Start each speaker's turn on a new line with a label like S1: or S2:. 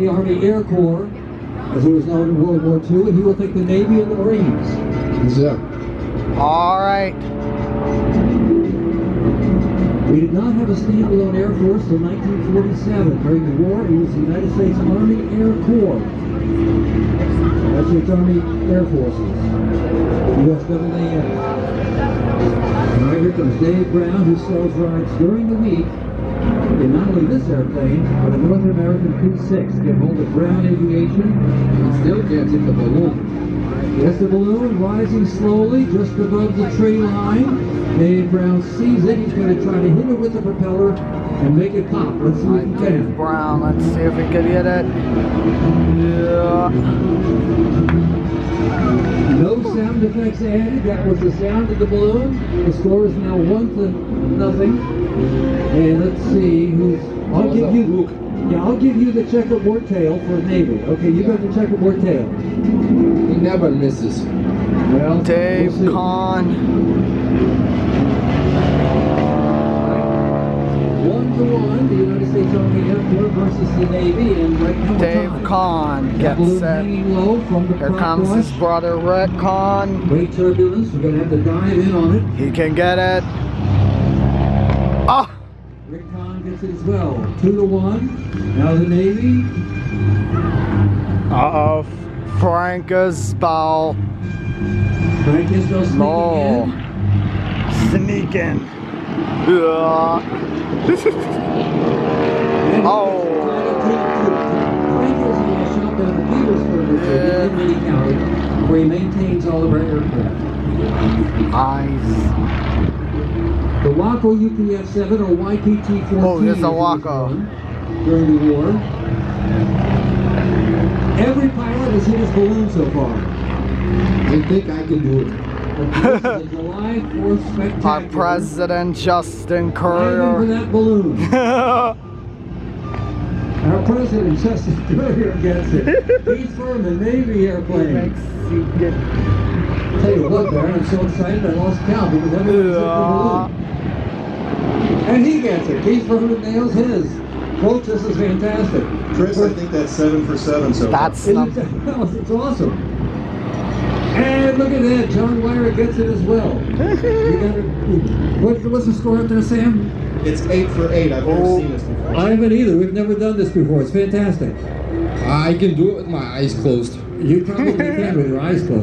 S1: the Army Air Corps, as it was known in World War II, and he will take the Navy and the Marines.
S2: Yeah.
S3: All right.
S1: We did not have a standalone Air Force until 1947. During the war, it was the United States Army Air Corps. That's its Army Air Forces. USAAF. All right, here comes Dave Brown, who sells rides during the week in not only this airplane, but a Northern American P-6. Get hold of Brown Aviation.
S2: He still can't hit the balloon.
S1: Yes, the balloon rising slowly just above the tree line. Dave Brown sees it. He's going to try to hit it with the propeller and make it pop. Let's see if he
S3: Dave
S1: can.
S3: Brown, let's see if we can get it. Yeah.
S1: No sound effects added. That was the sound of the balloon. The score is now 1-0. And let's see who's. I'll give you the checkerboard tail for Navy. Okay, you got the checkerboard tail.
S2: He never misses.
S1: Well,
S3: Dave
S1: we'll
S3: Kahn.
S1: 1-1, the United States Army Air Corps versus the Navy, and right now
S3: Dave Kahn gets
S1: balloon
S3: set.
S1: hanging low from the
S3: Here
S1: prop
S3: comes
S1: wash.
S3: his brother Rick Kahn.
S1: Great turbulence. We're going to have to dive in on it.
S3: He can get it. Oh!
S1: Rick Kahn gets it as well. 2-1. Now the Navy.
S3: Uh-oh. Frank Isbell.
S1: Frank Isbell sneaking
S3: No.
S1: in.
S3: Sneaking. Yeah. Oh.
S1: Frank is a shot down the Petersburg, he didn't really count it, where he maintains all of our aircraft.
S3: Eyes.
S1: The Waco UPF-7 or YPT-14
S3: Oh, there's a Waco.
S1: during the war. Every pilot has hit his balloon so far.
S2: I think I can do it.
S1: This is a July 4th spectacular.
S3: Our President Justin
S1: Diving for
S3: Courier.
S1: that balloon. Our President Justin Courier gets it. Keith Furman, Navy airplane. Tell you what, Baron, I'm so excited I lost count because everyone's hit the balloon. And he gets it. Keith Furman nails his. Folks, this is fantastic.
S4: Chris, I think that's 7 for 7 so far.
S3: That's not.
S1: It's awesome. And look at that, John Wire gets it as well. What's the score up there, Sam?
S4: It's 8 for 8. I've never seen this before.
S1: I haven't either. We've never done this before. It's fantastic.
S2: I can do it with my eyes closed.
S1: You probably can with your eyes closed.